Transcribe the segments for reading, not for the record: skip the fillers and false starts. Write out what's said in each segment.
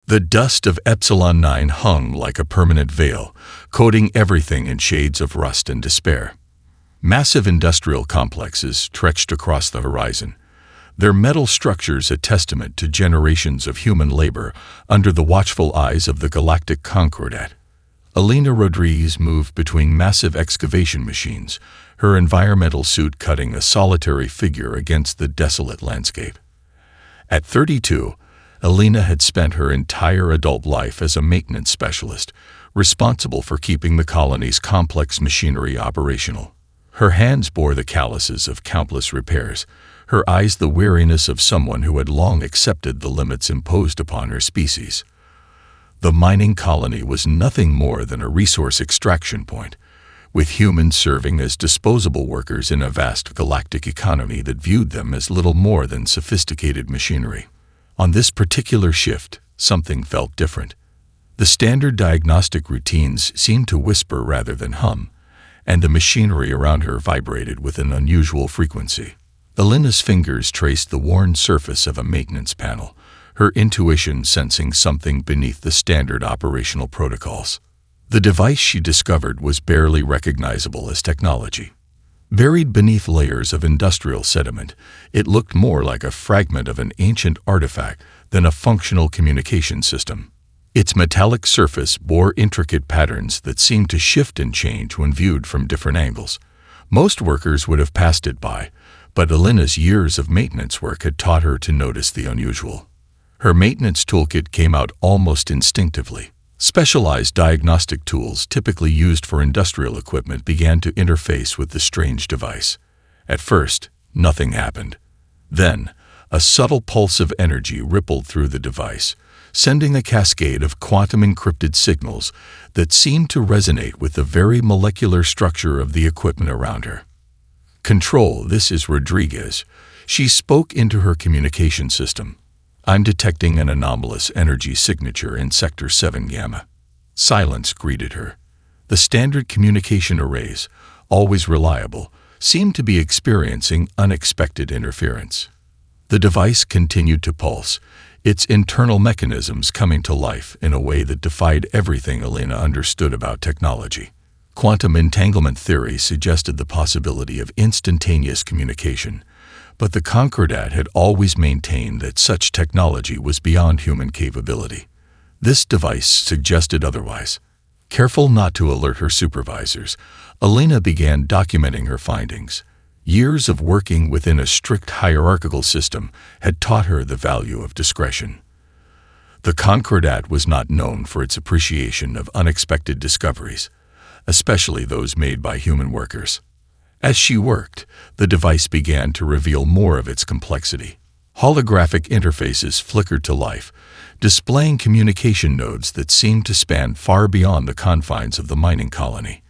The dust of Epsilon 9 hung like a permanent veil, coating everything in shades of rust and despair. Massive industrial complexes stretched across the horizon, their metal structures a testament to generations of human labor under the watchful eyes of the Galactic Conquests. Elena Rodriguez moved between massive excavation machines, her environmental suit cutting a solitary figure against the desolate landscape. At 32, Elena had spent her entire adult life as a maintenance specialist, responsible for keeping the colony's complex machinery operational. Her hands bore the calluses of countless repairs, her eyes the weariness of someone who had long accepted the limits imposed upon her species. The mining colony was nothing more than a resource extraction point, with humans serving as disposable workers in a vast galactic economy that viewed them as little more than sophisticated machinery. On this particular shift, something felt different. The standard diagnostic routines seemed to whisper rather than hum, and the machinery around her vibrated with an unusual frequency. Elena's fingers traced the worn surface of a maintenance panel, her intuition sensing something beneath the standard operational protocols. The device she discovered was barely recognizable as technology. Buried beneath layers of industrial sediment, it looked more like a fragment of an ancient artifact than a functional communication system. Its metallic surface bore intricate patterns that seemed to shift and change when viewed from different angles. Most workers would have passed it by, but Elena's years of maintenance work had taught her to notice the unusual. Her maintenance toolkit came out almost instinctively. Specialized diagnostic tools typically used for industrial equipment began to interface with the strange device. At first, nothing happened. Then, a subtle pulse of energy rippled through the device, sending a cascade of quantum-encrypted signals that seemed to resonate with the very molecular structure of the equipment around her. "Control, this is Rodriguez." She spoke into her communication system. "I'm detecting an anomalous energy signature in Sector 7 Gamma." Silence greeted her. The standard communication arrays, always reliable, seemed to be experiencing unexpected interference. The device continued to pulse, its internal mechanisms coming to life in a way that defied everything Elena understood about technology. Quantum entanglement theory suggested the possibility of instantaneous communication, but the Concordat had always maintained that such technology was beyond human capability. This device suggested otherwise. Careful not to alert her supervisors, Elena began documenting her findings. Years of working within a strict hierarchical system had taught her the value of discretion. The Concordat was not known for its appreciation of unexpected discoveries, especially those made by human workers. As she worked, the device began to reveal more of its complexity. Holographic interfaces flickered to life, displaying communication nodes that seemed to span far beyond the confines of the mining colony.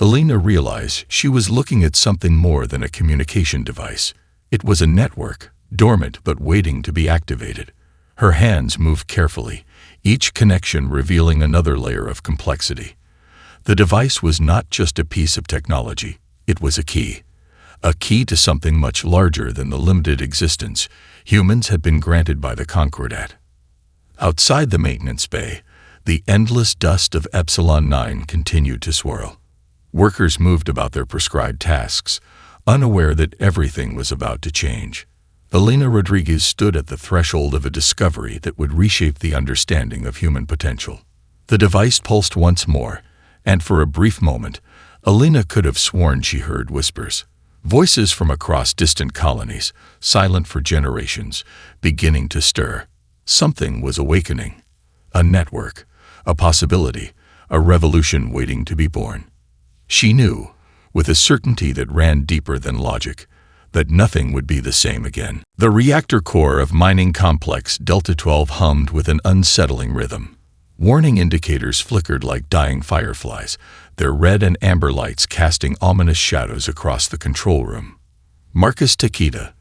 Elena realized she was looking at something more than a communication device. It was a network, dormant but waiting to be activated. Her hands moved carefully, each connection revealing another layer of complexity. The device was not just a piece of technology. It was a key to something much larger than the limited existence humans had been granted by the Concordat. Outside the maintenance bay, the endless dust of Epsilon 9 continued to swirl. Workers moved about their prescribed tasks, unaware that everything was about to change. Elena Rodriguez stood at the threshold of a discovery that would reshape the understanding of human potential. The device pulsed once more, and for a brief moment, Elena could have sworn she heard whispers. Voices from across distant colonies, silent for generations, beginning to stir. Something was awakening. A network, a possibility, a revolution waiting to be born. She knew, with a certainty that ran deeper than logic, that nothing would be the same again. The reactor core of mining complex Delta 12 hummed with an unsettling rhythm. Warning indicators flickered like dying fireflies, their red and amber lights casting ominous shadows across the control room. Marcus Takeda,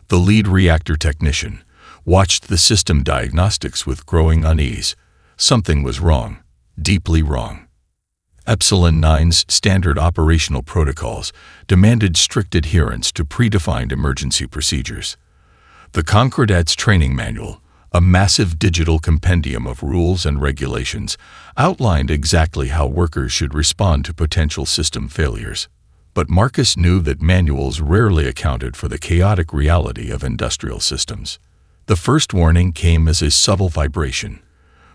the lead reactor technician, watched the system diagnostics with growing unease. Something was wrong, deeply wrong. Epsilon 9's standard operational protocols demanded strict adherence to predefined emergency procedures. The Concordat's training manual, A massive digital compendium of rules and regulations outlined exactly how workers should respond to potential system failures. But Marcus knew that manuals rarely accounted for the chaotic reality of industrial systems. The first warning came as a subtle vibration.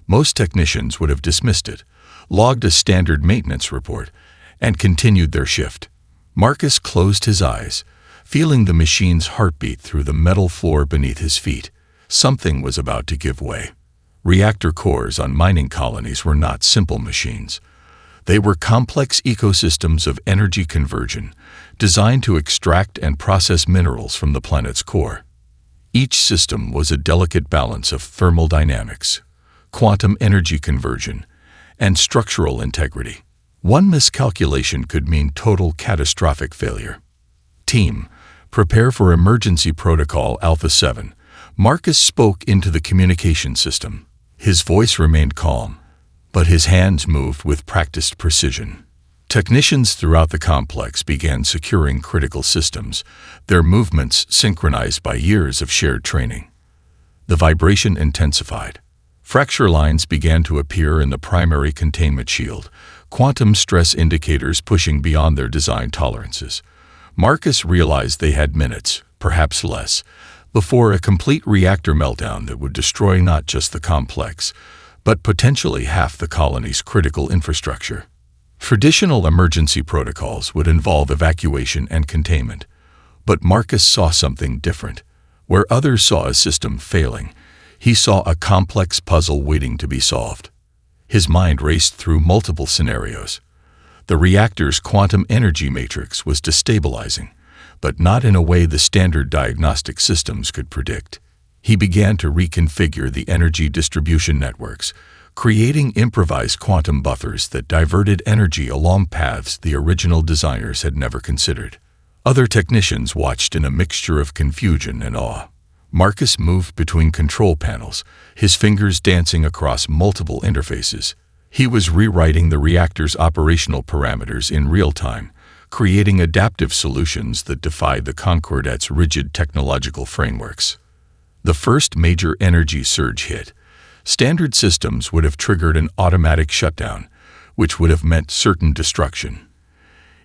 Most technicians would have dismissed it, logged a standard maintenance report, and continued their shift. Marcus closed his eyes, feeling the machine's heartbeat through the metal floor beneath his feet. Something was about to give way. Reactor cores on mining colonies were not simple machines. They were complex ecosystems of energy conversion, designed to extract and process minerals from the planet's core. Each system was a delicate balance of thermal dynamics, quantum energy conversion, and structural integrity. One miscalculation could mean total catastrophic failure. Team, prepare for Emergency Protocol Alpha 7. Marcus spoke into the communication system. His voice remained calm, but his hands moved with practiced precision. Technicians throughout the complex began securing critical systems, their movements synchronized by years of shared training. The vibration intensified. Fracture lines began to appear in the primary containment shield, quantum stress indicators pushing beyond their design tolerances. Marcus realized they had minutes, perhaps less, before a complete reactor meltdown that would destroy not just the complex, but potentially half the colony's critical infrastructure. Traditional emergency protocols would involve evacuation and containment, but Marcus saw something different. Where others saw a system failing, he saw a complex puzzle waiting to be solved. His mind raced through multiple scenarios. The reactor's quantum energy matrix was destabilizing, but not in a way the standard diagnostic systems could predict. He began to reconfigure the energy distribution networks, creating improvised quantum buffers that diverted energy along paths the original designers had never considered. Other technicians watched in a mixture of confusion and awe. Marcus moved between control panels, his fingers dancing across multiple interfaces. He was rewriting the reactor's operational parameters in real time, creating adaptive solutions that defied the Concordats' rigid technological frameworks. The first major energy surge hit. Standard systems would have triggered an automatic shutdown, which would have meant certain destruction.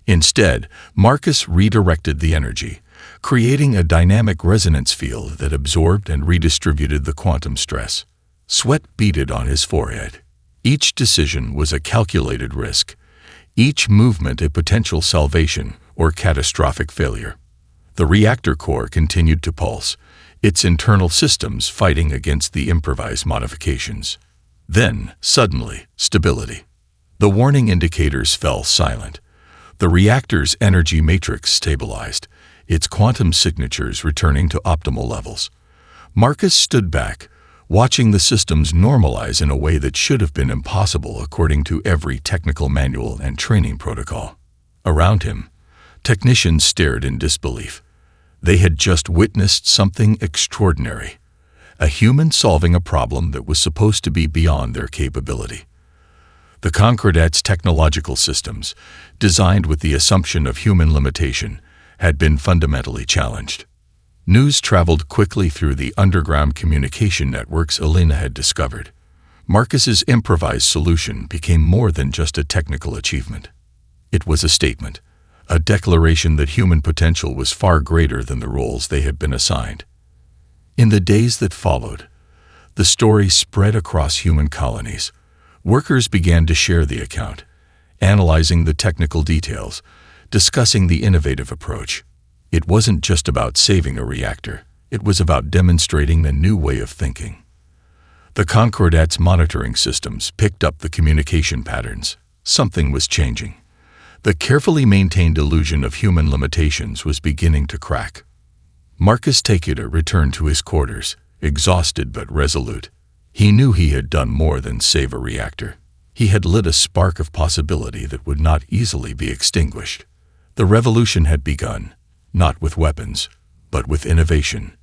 Instead, Marcus redirected the energy, creating a dynamic resonance field that absorbed and redistributed the quantum stress. Sweat beaded on his forehead. Each decision was a calculated risk, each movement a potential salvation or catastrophic failure. The reactor core continued to pulse, its internal systems fighting against the improvised modifications. Then, suddenly, stability. The warning indicators fell silent. The reactor's energy matrix stabilized, its quantum signatures returning to optimal levels. Marcus stood back, watching the systems normalize in a way that should have been impossible according to every technical manual and training protocol. Around him, technicians stared in disbelief. They had just witnessed something extraordinary, a human solving a problem that was supposed to be beyond their capability. The Concordats' technological systems, designed with the assumption of human limitation, had been fundamentally challenged. News traveled quickly through the underground communication networks Elena had discovered. Marcus's improvised solution became more than just a technical achievement. It was a statement, a declaration that human potential was far greater than the roles they had been assigned. In the days that followed, the story spread across human colonies. Workers began to share the account, analyzing the technical details, discussing the innovative approach. It wasn't just about saving a reactor, it was about demonstrating a new way of thinking. The Concordats' monitoring systems picked up the communication patterns. Something was changing. The carefully maintained illusion of human limitations was beginning to crack. Marcus Takeda returned to his quarters, exhausted but resolute. He knew he had done more than save a reactor. He had lit a spark of possibility that would not easily be extinguished. The revolution had begun, not with weapons, but with innovation.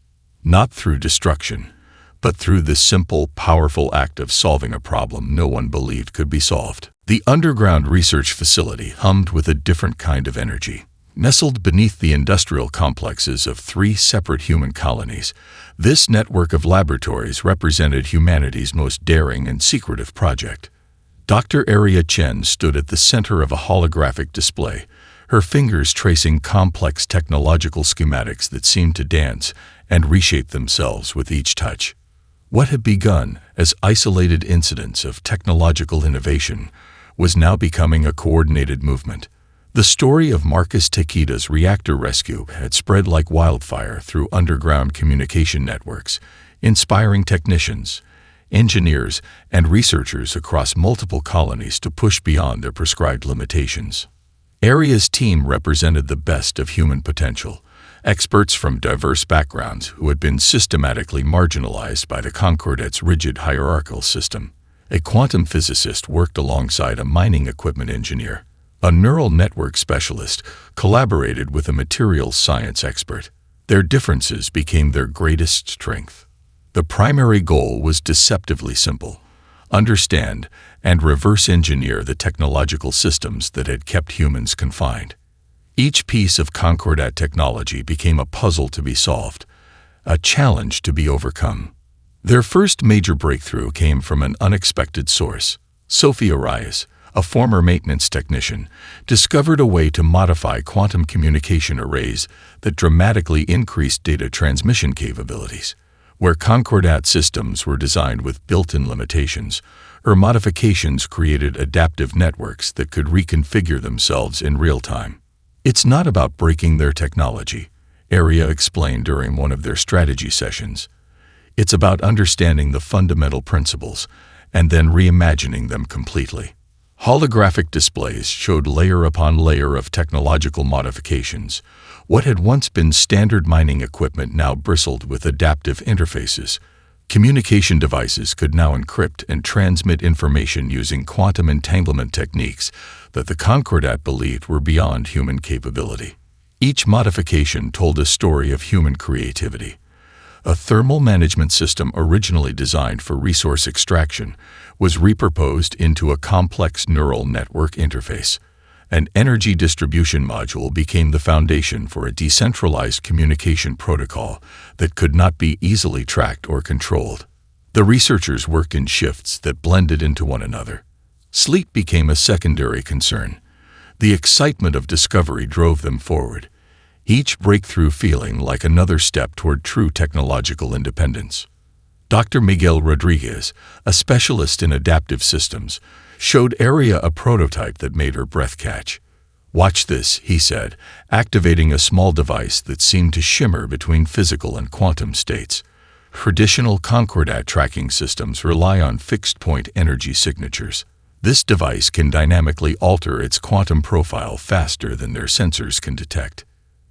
Not through destruction, but through the simple, powerful act of solving a problem no one believed could be solved. The underground research facility hummed with a different kind of energy. Nestled beneath the industrial complexes of 3 separate human colonies, this network of laboratories represented humanity's most daring and secretive project. Dr. Aria Chen stood at the center of a holographic display, her fingers tracing complex technological schematics that seemed to dance and reshape themselves with each touch. What had begun as isolated incidents of technological innovation was now becoming a coordinated movement. The story of Marcus Takeda's reactor rescue had spread like wildfire through underground communication networks, inspiring technicians, engineers, and researchers across multiple colonies to push beyond their prescribed limitations. Aria's team represented the best of human potential, experts from diverse backgrounds who had been systematically marginalized by the Concordet's rigid hierarchical system. A quantum physicist worked alongside a mining equipment engineer. A neural network specialist collaborated with a materials science expert. Their differences became their greatest strength. The primary goal was deceptively simple: understand and reverse engineer the technological systems that had kept humans confined. Each piece of Concordat technology became a puzzle to be solved, a challenge to be overcome. Their first major breakthrough came from an unexpected source. Sophia Reyes, a former maintenance technician, discovered a way to modify quantum communication arrays that dramatically increased data transmission capabilities. Where Concordat systems were designed with built-in limitations, her modifications created adaptive networks that could reconfigure themselves in real time. "It's not about breaking their technology," Aria explained during one of their strategy sessions. "It's about understanding the fundamental principles and then reimagining them completely." Holographic displays showed layer upon layer of technological modifications. What had once been standard mining equipment now bristled with adaptive interfaces. Communication devices could now encrypt and transmit information using quantum entanglement techniques that the Concordat believed were beyond human capability. Each modification told a story of human creativity. A thermal management system originally designed for resource extraction was repurposed into a complex neural network interface. An energy distribution module became the foundation for a decentralized communication protocol that could not be easily tracked or controlled. The researchers worked in shifts that blended into one another. Sleep became a secondary concern. The excitement of discovery drove them forward, each breakthrough feeling like another step toward true technological independence. Dr. Miguel Rodriguez, a specialist in adaptive systems, showed Aria a prototype that made her breath catch. "Watch this," he said, activating a small device that seemed to shimmer between physical and quantum states. Traditional Concordat tracking systems rely on fixed-point energy signatures. This device can dynamically alter its quantum profile faster than their sensors can detect.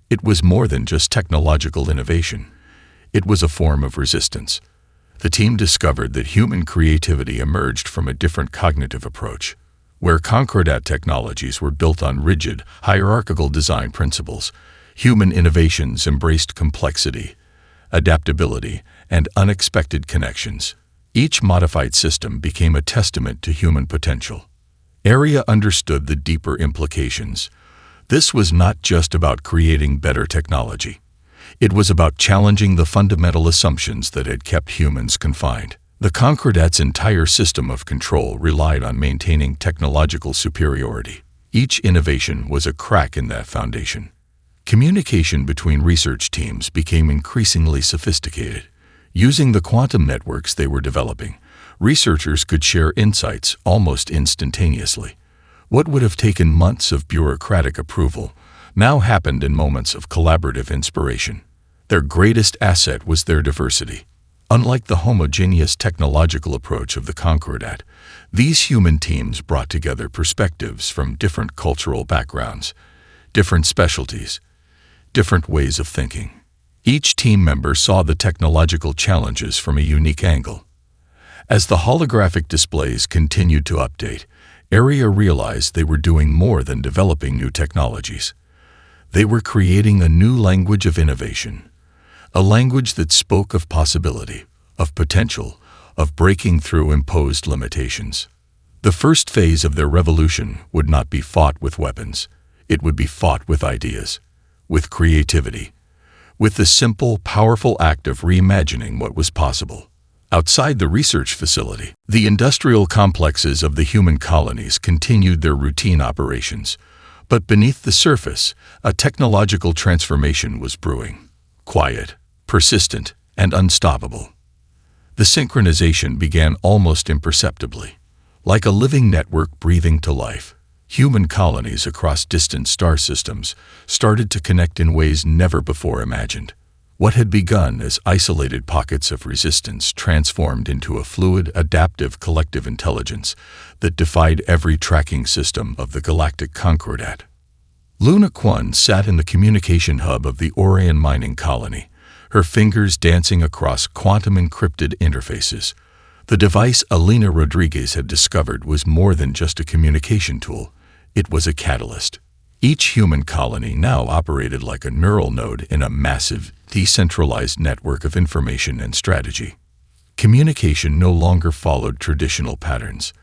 It was more than just technological innovation. It was a form of resistance. The team discovered that human creativity emerged from a different cognitive approach. Where Concordat technologies were built on rigid, hierarchical design principles, human innovations embraced complexity, adaptability, and unexpected connections. Each modified system became a testament to human potential. Aria understood the deeper implications. This was not just about creating better technology. It was about challenging the fundamental assumptions that had kept humans confined. The Concordat's entire system of control relied on maintaining technological superiority. Each innovation was a crack in that foundation. Communication between research teams became increasingly sophisticated. Using the quantum networks they were developing, researchers could share insights almost instantaneously. What would have taken months of bureaucratic approval now happened in moments of collaborative inspiration. Their greatest asset was their diversity. Unlike the homogeneous technological approach of the Concordat, these human teams brought together perspectives from different cultural backgrounds, different specialties, different ways of thinking. Each team member saw the technological challenges from a unique angle. As the holographic displays continued to update, Aria realized they were doing more than developing new technologies. They were creating a new language of innovation, a language that spoke of possibility, of potential, of breaking through imposed limitations. The first phase of their revolution would not be fought with weapons. It would be fought with ideas, with creativity, with the simple, powerful act of reimagining what was possible. Outside the research facility, the industrial complexes of the human colonies continued their routine operations. But beneath the surface, a technological transformation was brewing. Quiet, persistent, and unstoppable. The synchronization began almost imperceptibly. Like a living network breathing to life, human colonies across distant star systems started to connect in ways never before imagined. What had begun as isolated pockets of resistance transformed into a fluid, adaptive collective intelligence that defied every tracking system of the Galactic Conquests. Luna Kwon sat in the communication hub of the Orion mining colony, her fingers dancing across quantum-encrypted interfaces. The device Alina Rodriguez had discovered was more than just a communication tool. It was a catalyst. Each human colony now operated like a neural node in a massive, decentralized network of information and strategy. Communication no longer followed traditional patterns.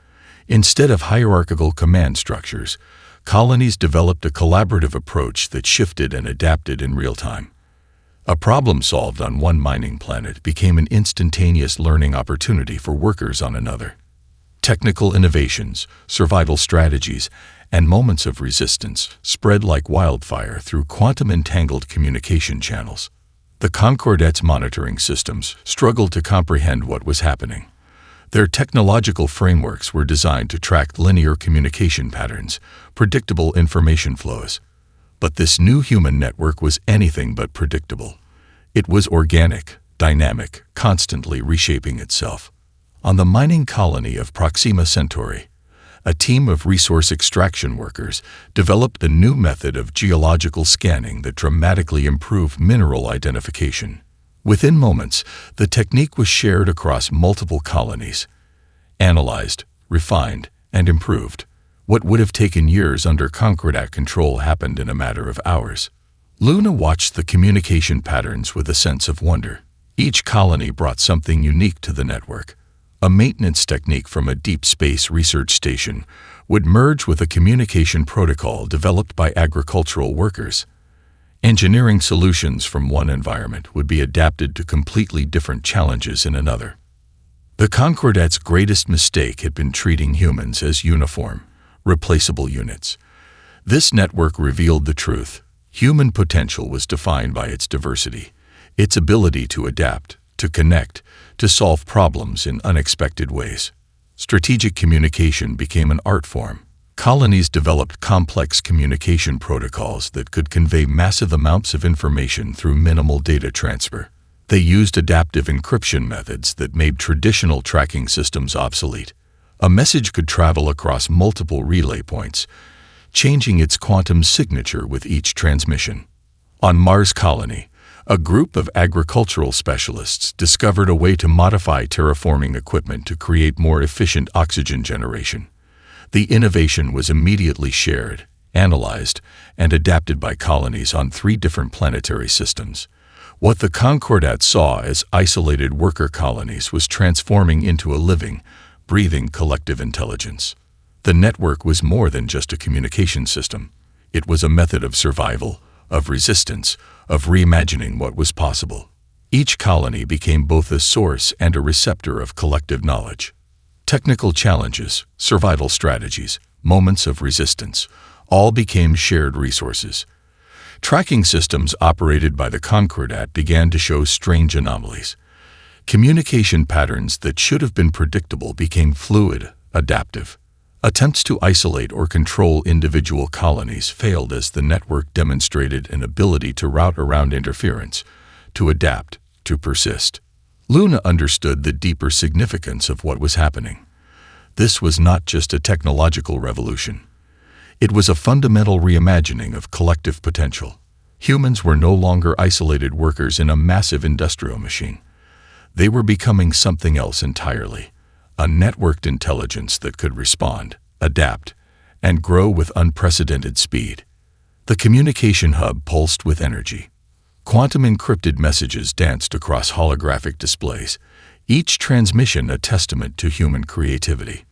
Instead of hierarchical command structures, colonies developed a collaborative approach that shifted and adapted in real time. A problem solved on one mining planet became an instantaneous learning opportunity for workers on another. Technical innovations, survival strategies, and moments of resistance spread like wildfire through quantum-entangled communication channels. The Concordat's monitoring systems struggled to comprehend what was happening. Their technological frameworks were designed to track linear communication patterns, predictable information flows. But this new human network was anything but predictable. It was organic, dynamic, constantly reshaping itself. On the mining colony of Proxima Centauri, a team of resource extraction workers developed a new method of geological scanning that dramatically improved mineral identification. Within moments, the technique was shared across multiple colonies, analyzed, refined, and improved. What would have taken years under Concordat control happened in a matter of hours. Luna watched the communication patterns with a sense of wonder. Each colony brought something unique to the network. A maintenance technique from a deep space research station would merge with a communication protocol developed by agricultural workers. Engineering solutions from one environment would be adapted to completely different challenges in another. The Concordat's greatest mistake had been treating humans as uniform, replaceable units. This network revealed the truth. Human potential was defined by its diversity, its ability to adapt, to connect, to solve problems in unexpected ways. Strategic communication became an art form. Colonies developed complex communication protocols that could convey massive amounts of information through minimal data transfer. They used adaptive encryption methods that made traditional tracking systems obsolete. A message could travel across multiple relay points, changing its quantum signature with each transmission. On Mars Colony, a group of agricultural specialists discovered a way to modify terraforming equipment to create more efficient oxygen generation. The innovation was immediately shared, analyzed, and adapted by colonies on 3 different planetary systems. What the Concordat saw as isolated worker colonies was transforming into a living, breathing collective intelligence. The network was more than just a communication system. It was a method of survival, of resistance, of reimagining what was possible. Each colony became both a source and a receptor of collective knowledge. Technical challenges, survival strategies, moments of resistance, all became shared resources. Tracking systems operated by the Concordat began to show strange anomalies. Communication patterns that should have been predictable became fluid, adaptive. Attempts to isolate or control individual colonies failed as the network demonstrated an ability to route around interference, to adapt, to persist. Luna understood the deeper significance of what was happening. This was not just a technological revolution. It was a fundamental reimagining of collective potential. Humans were no longer isolated workers in a massive industrial machine. They were becoming something else entirely. A networked intelligence that could respond, adapt, and grow with unprecedented speed. The communication hub pulsed with energy. Quantum-encrypted messages danced across holographic displays, each transmission a testament to human creativity.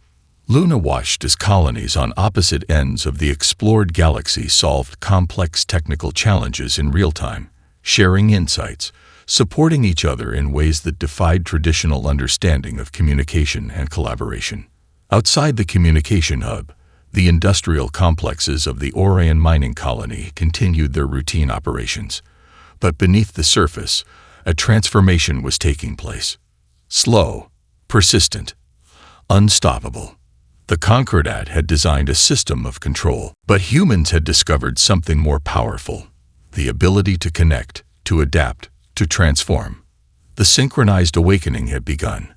Luna watched as colonies on opposite ends of the explored galaxy solved complex technical challenges in real time, sharing insights, supporting each other in ways that defied traditional understanding of communication and collaboration. Outside the communication hub, the industrial complexes of the Orion mining colony continued their routine operations. But beneath the surface, a transformation was taking place. Slow, persistent, unstoppable. The Concordat had designed a system of control, but humans had discovered something more powerful: the ability to connect, to adapt, to transform. The synchronized awakening had begun.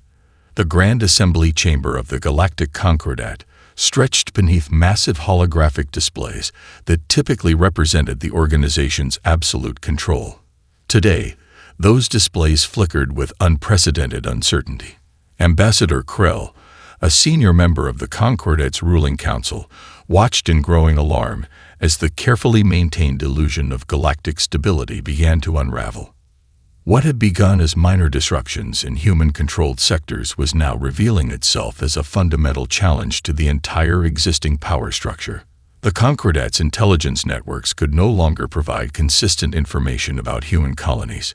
The Grand Assembly Chamber of the Galactic Concordat stretched beneath massive holographic displays that typically represented the organization's absolute control. Today, those displays flickered with unprecedented uncertainty. Ambassador Krell, a senior member of the Concordat's ruling council, watched in growing alarm as the carefully maintained illusion of galactic stability began to unravel. What had begun as minor disruptions in human-controlled sectors was now revealing itself as a fundamental challenge to the entire existing power structure. The Concordat's intelligence networks could no longer provide consistent information about human colonies.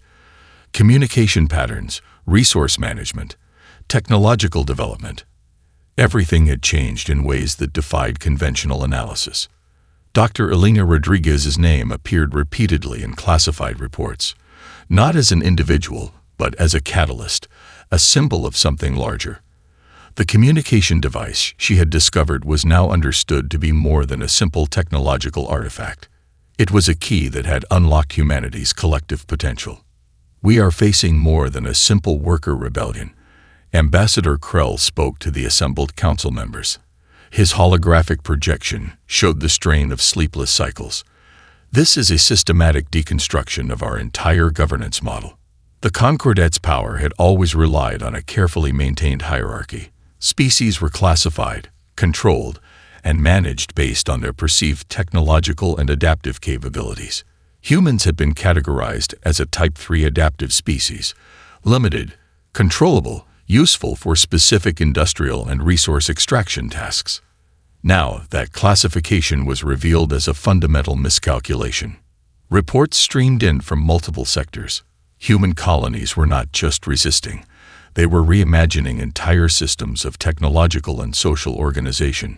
Communication patterns, resource management, technological development. Everything had changed in ways that defied conventional analysis. Dr. Elena Rodriguez's name appeared repeatedly in classified reports, not as an individual, but as a catalyst, a symbol of something larger. The communication device she had discovered was now understood to be more than a simple technological artifact. It was a key that had unlocked humanity's collective potential. "We are facing more than a simple worker rebellion," Ambassador Krell spoke to the assembled council members. His holographic projection showed the strain of sleepless cycles. "This is a systematic deconstruction of our entire governance model." The Concordat's power had always relied on a carefully maintained hierarchy. Species were classified, controlled, and managed based on their perceived technological and adaptive capabilities. Humans had been categorized as a Type 3 adaptive species, limited, controllable, useful for specific industrial and resource extraction tasks. Now, that classification was revealed as a fundamental miscalculation. Reports streamed in from multiple sectors. Human colonies were not just resisting, they were reimagining entire systems of technological and social organization.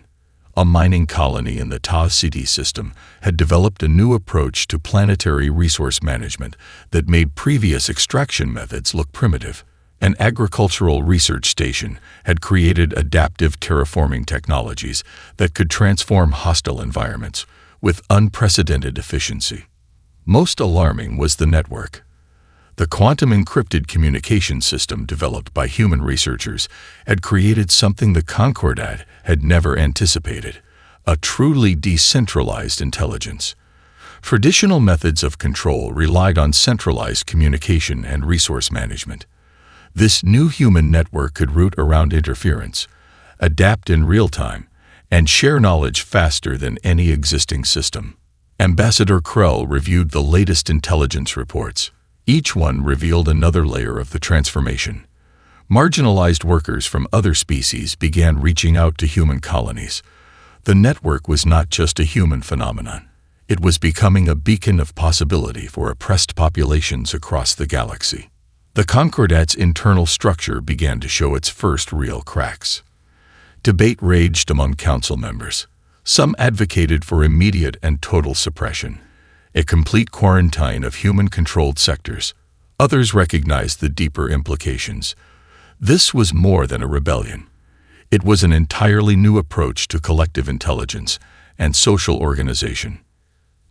A mining colony in the Ta City system had developed a new approach to planetary resource management that made previous extraction methods look primitive. An agricultural research station had created adaptive terraforming technologies that could transform hostile environments with unprecedented efficiency. Most alarming was the network. The quantum-encrypted communication system developed by human researchers had created something the Concordat had never anticipated: a truly decentralized intelligence. Traditional methods of control relied on centralized communication and resource management. This new human network could route around interference, adapt in real time, and share knowledge faster than any existing system. Ambassador Krell reviewed the latest intelligence reports. Each one revealed another layer of the transformation. Marginalized workers from other species began reaching out to human colonies. The network was not just a human phenomenon. It was becoming a beacon of possibility for oppressed populations across the galaxy. The Concordat's internal structure began to show its first real cracks. Debate raged among council members. Some advocated for immediate and total suppression, a complete quarantine of human-controlled sectors. Others recognized the deeper implications. This was more than a rebellion. It was an entirely new approach to collective intelligence and social organization.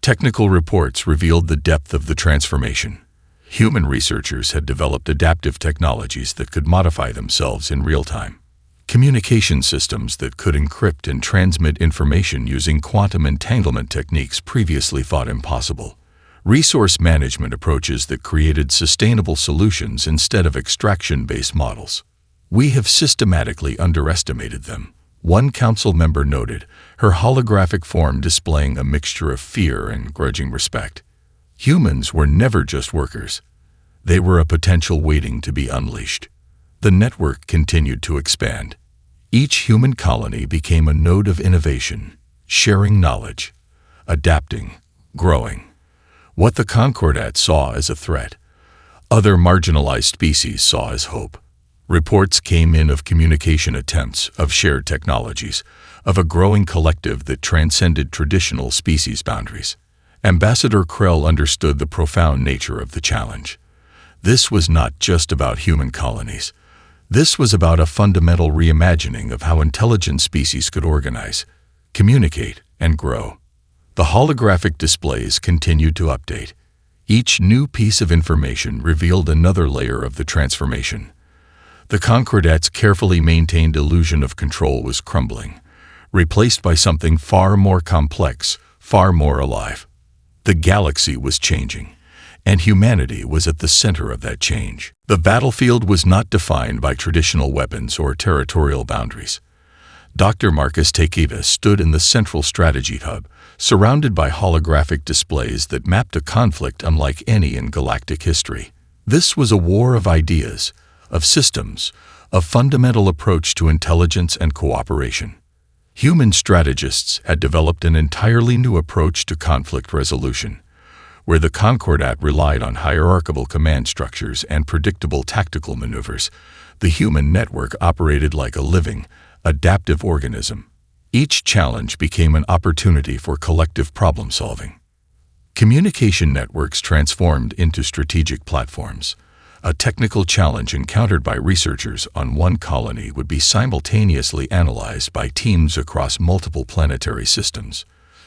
Technical reports revealed the depth of the transformation. Human researchers had developed adaptive technologies that could modify themselves in real time. Communication systems that could encrypt and transmit information using quantum entanglement techniques previously thought impossible. Resource management approaches that created sustainable solutions instead of extraction-based models. "We have systematically underestimated them," one council member noted, her holographic form displaying a mixture of fear and grudging respect. Humans were never just workers. They were a potential waiting to be unleashed. The network continued to expand. Each human colony became a node of innovation, sharing knowledge, adapting, growing. What the Concordats saw as a threat, other marginalized species saw as hope. Reports came in of communication attempts, of shared technologies, of a growing collective that transcended traditional species boundaries. Ambassador Krell understood the profound nature of the challenge. This was not just about human colonies. This was about a fundamental reimagining of how intelligent species could organize, communicate, and grow. The holographic displays continued to update. Each new piece of information revealed another layer of the transformation. The Concordats' carefully maintained illusion of control was crumbling, replaced by something far more complex, far more alive. The galaxy was changing, and humanity was at the center of that change. The battlefield was not defined by traditional weapons or territorial boundaries. Dr. Marcus Tekiva stood in the central strategy hub, surrounded by holographic displays that mapped a conflict unlike any in galactic history. This was a war of ideas, of systems, a fundamental approach to intelligence and cooperation. Human strategists had developed an entirely new approach to conflict resolution, where the Concordat relied on hierarchical command structures and predictable tactical maneuvers. The human network operated like a living, adaptive organism. Each challenge became an opportunity for collective problem-solving. Communication networks transformed into strategic platforms. A technical challenge encountered by researchers on one colony would be simultaneously analyzed by teams across multiple planetary systems.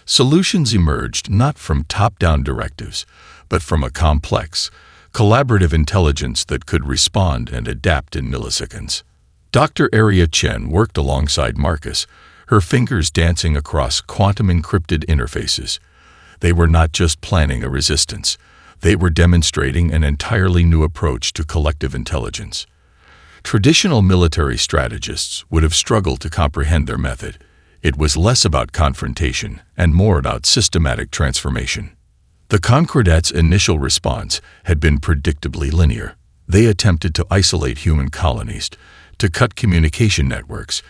Solutions emerged not from top-down directives, but from a complex, collaborative intelligence that could respond and adapt in milliseconds. Dr. Aria Chen worked alongside Marcus, her fingers dancing across quantum-encrypted interfaces. They were not just planning a resistance. They were demonstrating an entirely new approach to collective intelligence. Traditional military strategists would have struggled to comprehend their method. It was less about confrontation and more about systematic transformation. The Concordats' initial response had been predictably linear. They attempted to isolate human colonies, to cut communication networks,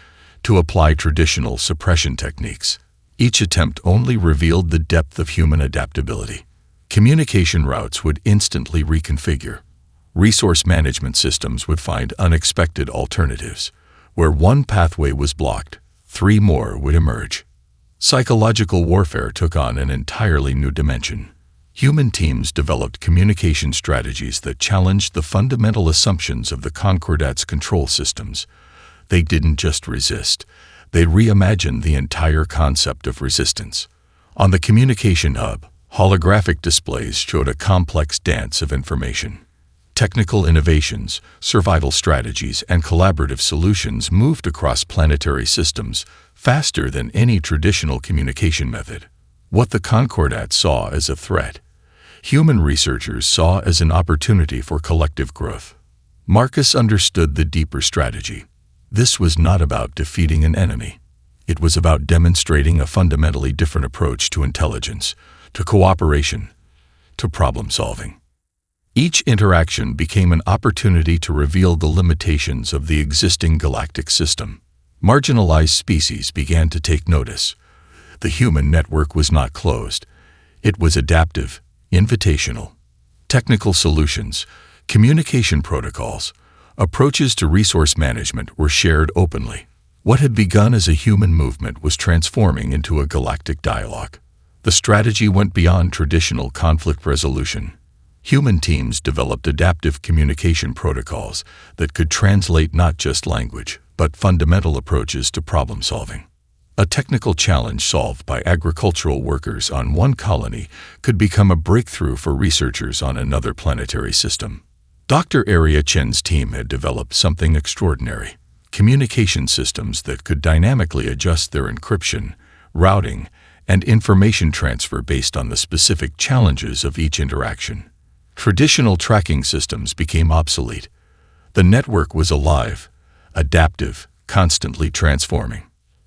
to apply traditional suppression techniques. Each attempt only revealed the depth of human adaptability. Communication routes would instantly reconfigure. Resource management systems would find unexpected alternatives. Where one pathway was blocked, 3 more would emerge. Psychological warfare took on an entirely new dimension. Human teams developed communication strategies that challenged the fundamental assumptions of the Concordats' control systems. They didn't just resist. They reimagined the entire concept of resistance. On the communication hub, holographic displays showed a complex dance of information. Technical innovations, survival strategies, and collaborative solutions moved across planetary systems faster than any traditional communication method. What the Concordats saw as a threat, human researchers saw as an opportunity for collective growth. Marcus understood the deeper strategy. This was not about defeating an enemy. It was about demonstrating a fundamentally different approach to intelligence, to cooperation, to problem-solving. Each interaction became an opportunity to reveal the limitations of the existing galactic system. Marginalized species began to take notice. The human network was not closed. It was adaptive, invitational. Technical solutions, communication protocols, approaches to resource management were shared openly. What had begun as a human movement was transforming into a galactic dialogue. The strategy went beyond traditional conflict resolution. Human teams developed adaptive communication protocols that could translate not just language, but fundamental approaches to problem-solving. A technical challenge solved by agricultural workers on one colony could become a breakthrough for researchers on another planetary system. Dr. Aria Chen's team had developed something extraordinary: communication systems that could dynamically adjust their encryption, routing, and information transfer based on the specific challenges of each interaction. Traditional tracking systems became obsolete. The network was alive, adaptive, constantly transforming.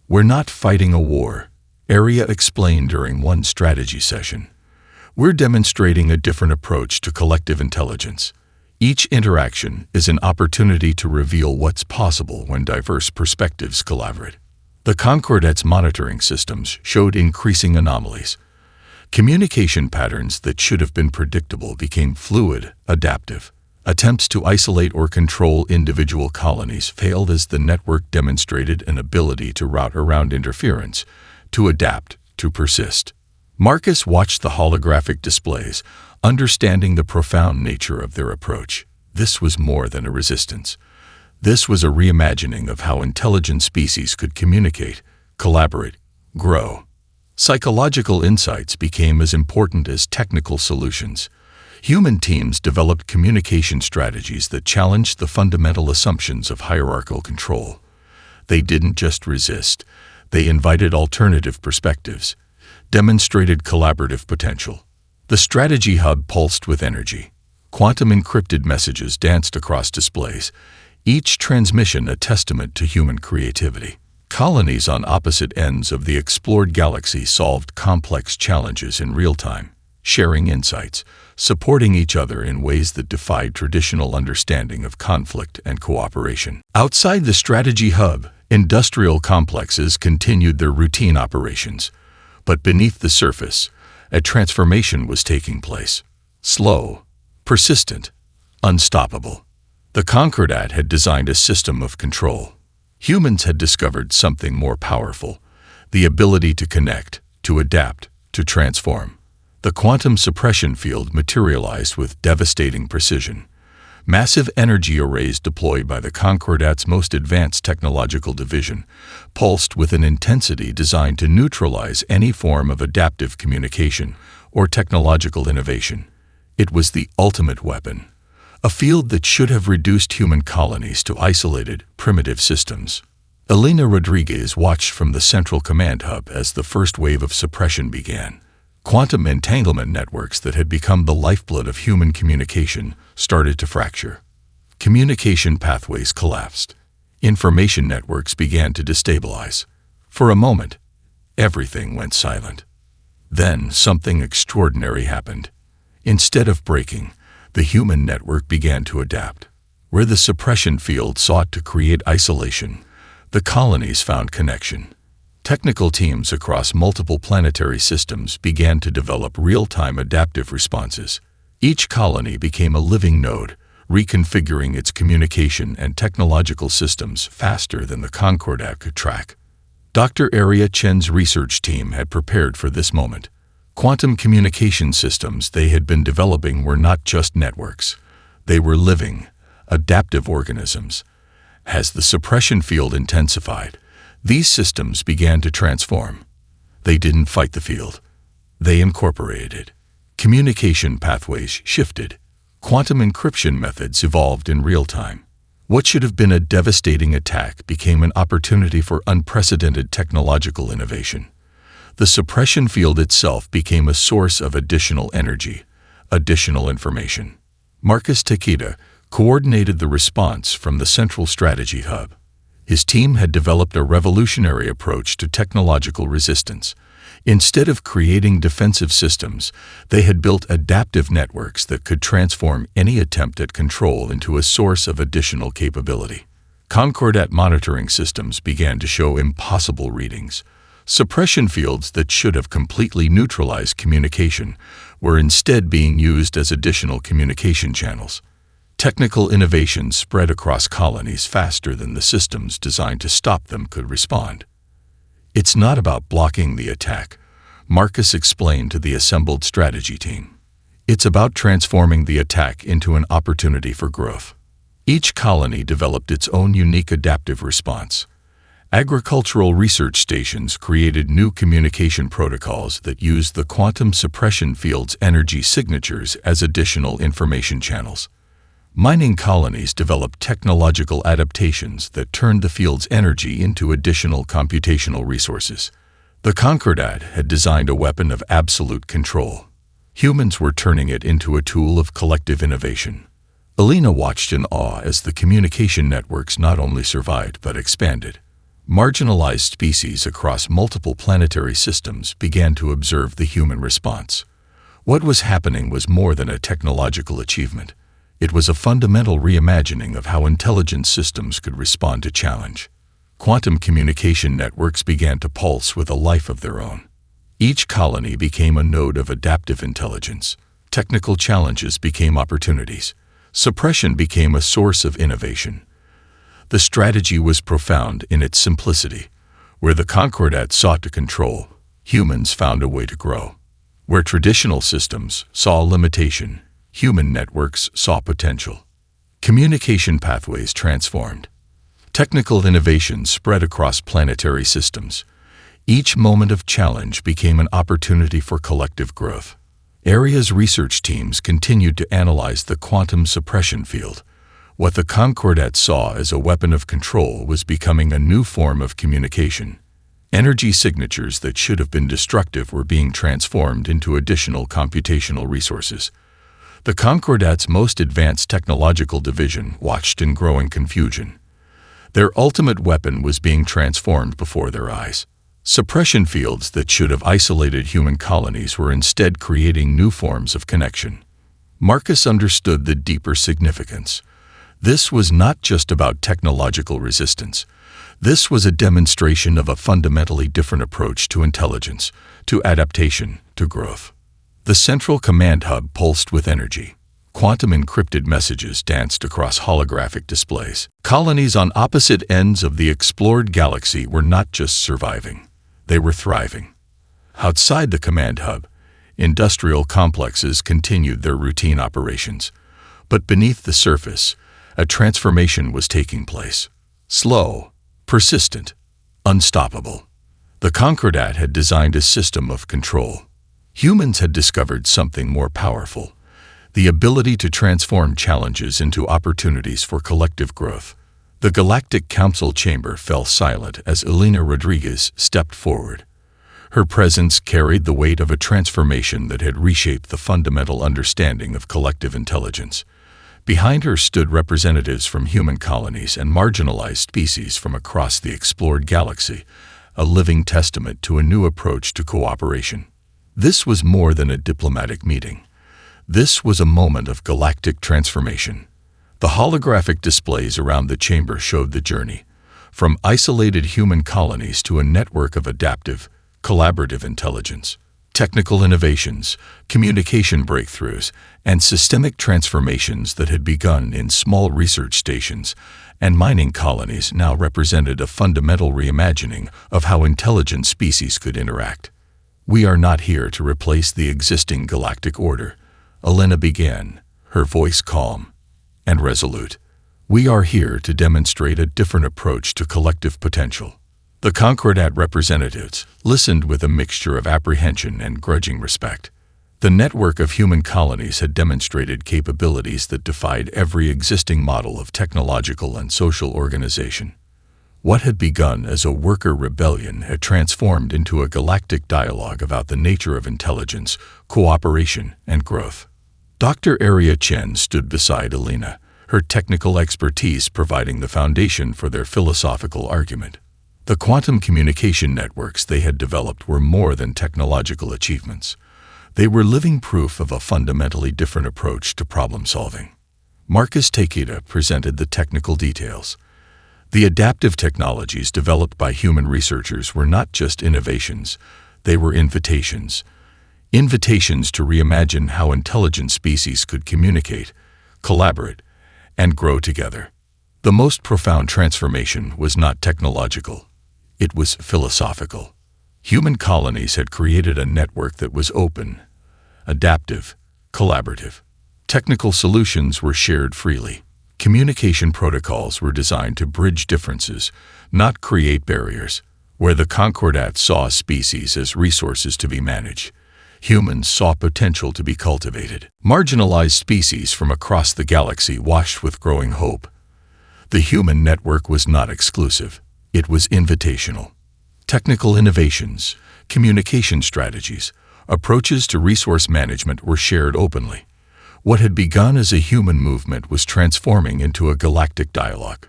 "We're not fighting a war," Aria explained during one strategy session. "We're demonstrating a different approach to collective intelligence. Each interaction is an opportunity to reveal what's possible when diverse perspectives collaborate. The Concordat's monitoring systems showed increasing anomalies. Communication patterns that should have been predictable became fluid, adaptive. Attempts to isolate or control individual colonies failed as the network demonstrated an ability to route around interference, to adapt, to persist. Marcus watched the holographic displays, understanding the profound nature of their approach. This was more than a resistance. This was a reimagining of how intelligent species could communicate, collaborate, grow. Psychological insights became as important as technical solutions. Human teams developed communication strategies that challenged the fundamental assumptions of hierarchical control. They didn't just resist, they invited alternative perspectives, demonstrated collaborative potential. The strategy hub pulsed with energy. Quantum encrypted messages danced across displays, each transmission a testament to human creativity. Colonies on opposite ends of the explored galaxy solved complex challenges in real time, sharing insights, supporting each other in ways that defied traditional understanding of conflict and cooperation. Outside the strategy hub, industrial complexes continued their routine operations. But beneath the surface, a transformation was taking place. Slow, persistent, unstoppable. The Concordat had designed a system of control. Humans had discovered something more powerful, the ability to connect, to adapt, to transform. The quantum suppression field materialized with devastating precision. Massive energy arrays deployed by the Concordat's most advanced technological division pulsed with an intensity designed to neutralize any form of adaptive communication or technological innovation. It was the ultimate weapon, a field that should have reduced human colonies to isolated, primitive systems. Elena Rodriguez watched from the central command hub as the first wave of suppression began. Quantum entanglement networks that had become the lifeblood of human communication started to fracture. Communication pathways collapsed. Information networks began to destabilize. For a moment, everything went silent. Then something extraordinary happened. Instead of breaking, the human network began to adapt. Where the suppression field sought to create isolation, the colonies found connection. Technical teams across multiple planetary systems began to develop real-time adaptive responses. Each colony became a living node, reconfiguring its communication and technological systems faster than the Concordat could track. Dr. Aria Chen's research team had prepared for this moment. Quantum communication systems they had been developing were not just networks. They were living, adaptive organisms. As the suppression field intensified, these systems began to transform. They didn't fight the field. They incorporated it. Communication pathways shifted. Quantum encryption methods evolved in real time. What should have been a devastating attack became an opportunity for unprecedented technological innovation. The suppression field itself became a source of additional energy, additional information. Marcus Takeda coordinated the response from the central strategy hub. His team had developed a revolutionary approach to technological resistance. Instead of creating defensive systems, they had built adaptive networks that could transform any attempt at control into a source of additional capability. Concordat monitoring systems began to show impossible readings. Suppression fields that should have completely neutralized communication were instead being used as additional communication channels. Technical innovations spread across colonies faster than the systems designed to stop them could respond. It's not about blocking the attack, Marcus explained to the assembled strategy team. It's about transforming the attack into an opportunity for growth. Each colony developed its own unique adaptive response. Agricultural research stations created new communication protocols that used the quantum suppression field's energy signatures as additional information channels. Mining colonies developed technological adaptations that turned the field's energy into additional computational resources. The Concordat had designed a weapon of absolute control. Humans were turning it into a tool of collective innovation. Elena watched in awe as the communication networks not only survived but expanded. Marginalized species across multiple planetary systems began to observe the human response. What was happening was more than a technological achievement. It was a fundamental reimagining of how intelligent systems could respond to challenge. Quantum communication networks began to pulse with a life of their own. Each colony became a node of adaptive intelligence. Technical challenges became opportunities. Suppression became a source of innovation. The strategy was profound in its simplicity. Where the Concordat sought to control, humans found a way to grow. Where traditional systems saw limitation, human networks saw potential. Communication pathways transformed. Technical innovations spread across planetary systems. Each moment of challenge became an opportunity for collective growth. Area's research teams continued to analyze the quantum suppression field. What the Concordat saw as a weapon of control was becoming a new form of communication. Energy signatures that should have been destructive were being transformed into additional computational resources. The Concordat's most advanced technological division watched in growing confusion. Their ultimate weapon was being transformed before their eyes. Suppression fields that should have isolated human colonies were instead creating new forms of connection. Marcus understood the deeper significance. This was not just about technological resistance. This was a demonstration of a fundamentally different approach to intelligence, to adaptation, to growth. The central command hub pulsed with energy. Quantum encrypted messages danced across holographic displays. Colonies on opposite ends of the explored galaxy were not just surviving. They were thriving. Outside the command hub, industrial complexes continued their routine operations. But beneath the surface, a transformation was taking place. Slow, persistent, unstoppable. The Concordat had designed a system of control. Humans had discovered something more powerful, the ability to transform challenges into opportunities for collective growth. The Galactic Council chamber fell silent as Elena Rodriguez stepped forward. Her presence carried the weight of a transformation that had reshaped the fundamental understanding of collective intelligence. Behind her stood representatives from human colonies and marginalized species from across the explored galaxy, a living testament to a new approach to cooperation. This was more than a diplomatic meeting. This was a moment of galactic transformation. The holographic displays around the chamber showed the journey, from isolated human colonies to a network of adaptive, collaborative intelligence. Technical innovations, communication breakthroughs, and systemic transformations that had begun in small research stations and mining colonies now represented a fundamental reimagining of how intelligent species could interact. "We are not here to replace the existing galactic order," Elena began, her voice calm and resolute. "We are here to demonstrate a different approach to collective potential." The Concordat representatives listened with a mixture of apprehension and grudging respect. The network of human colonies had demonstrated capabilities that defied every existing model of technological and social organization. What had begun as a worker rebellion had transformed into a galactic dialogue about the nature of intelligence, cooperation, and growth. Dr. Aria Chen stood beside Elena, her technical expertise providing the foundation for their philosophical argument. The quantum communication networks they had developed were more than technological achievements. They were living proof of a fundamentally different approach to problem solving. Marcus Takeda presented the technical details. The adaptive technologies developed by human researchers were not just innovations, they were invitations. Invitations to reimagine how intelligent species could communicate, collaborate, and grow together. The most profound transformation was not technological. It was philosophical. Human colonies had created a network that was open, adaptive, collaborative. Technical solutions were shared freely. Communication protocols were designed to bridge differences, not create barriers. Where the Concordat saw species as resources to be managed, humans saw potential to be cultivated. Marginalized species from across the galaxy watched with growing hope. The human network was not exclusive. It was invitational. Technical innovations, communication strategies, approaches to resource management were shared openly. What had begun as a human movement was transforming into a galactic dialogue.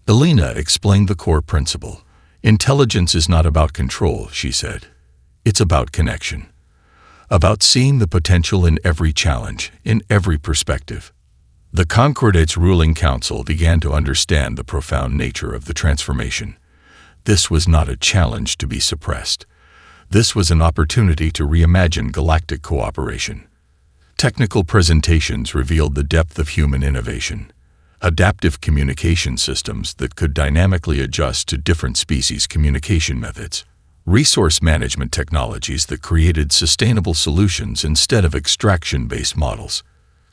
Elena explained the core principle. Intelligence is not about control, she said. It's about connection. About seeing the potential in every challenge, in every perspective. The Concordate's ruling council began to understand the profound nature of the transformation. This was not a challenge to be suppressed. This was an opportunity to reimagine galactic cooperation. Technical presentations revealed the depth of human innovation. Adaptive communication systems that could dynamically adjust to different species' communication methods. Resource management technologies that created sustainable solutions instead of extraction-based models.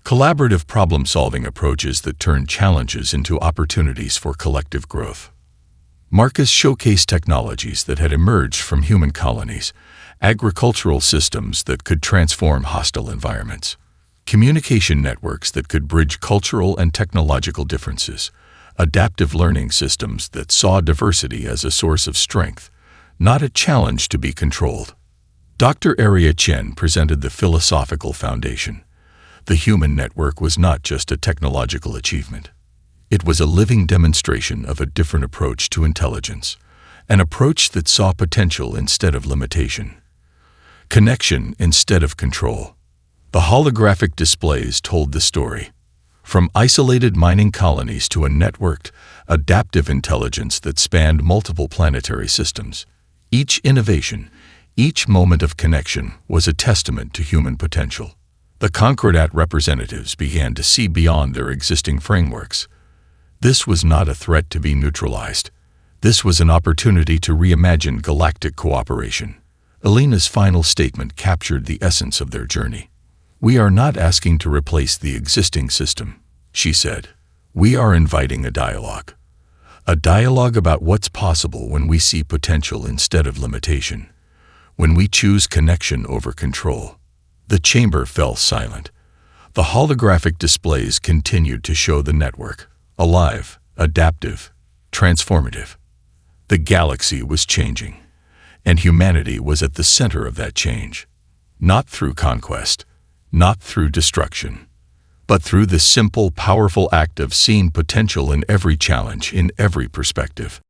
Collaborative problem-solving approaches that turned challenges into opportunities for collective growth. Marcus showcased technologies that had emerged from human colonies, agricultural systems that could transform hostile environments, communication networks that could bridge cultural and technological differences, adaptive learning systems that saw diversity as a source of strength, not a challenge to be controlled. Dr. Aria Chen presented the philosophical foundation. The human network was not just a technological achievement. It was a living demonstration of a different approach to intelligence, an approach that saw potential instead of limitation, connection instead of control. The holographic displays told the story. From isolated mining colonies to a networked, adaptive intelligence that spanned multiple planetary systems. Each innovation, each moment of connection was a testament to human potential. The Concordat representatives began to see beyond their existing frameworks. This was not a threat to be neutralized. This was an opportunity to reimagine galactic cooperation. Elena's final statement captured the essence of their journey. "We are not asking to replace the existing system," she said. "We are inviting a dialogue. A dialogue about what's possible when we see potential instead of limitation, when we choose connection over control." The chamber fell silent. The holographic displays continued to show the network, alive, adaptive, transformative. The galaxy was changing, and humanity was at the center of that change. Not through conquest, not through destruction, but through the simple, powerful act of seeing potential in every challenge, in every perspective.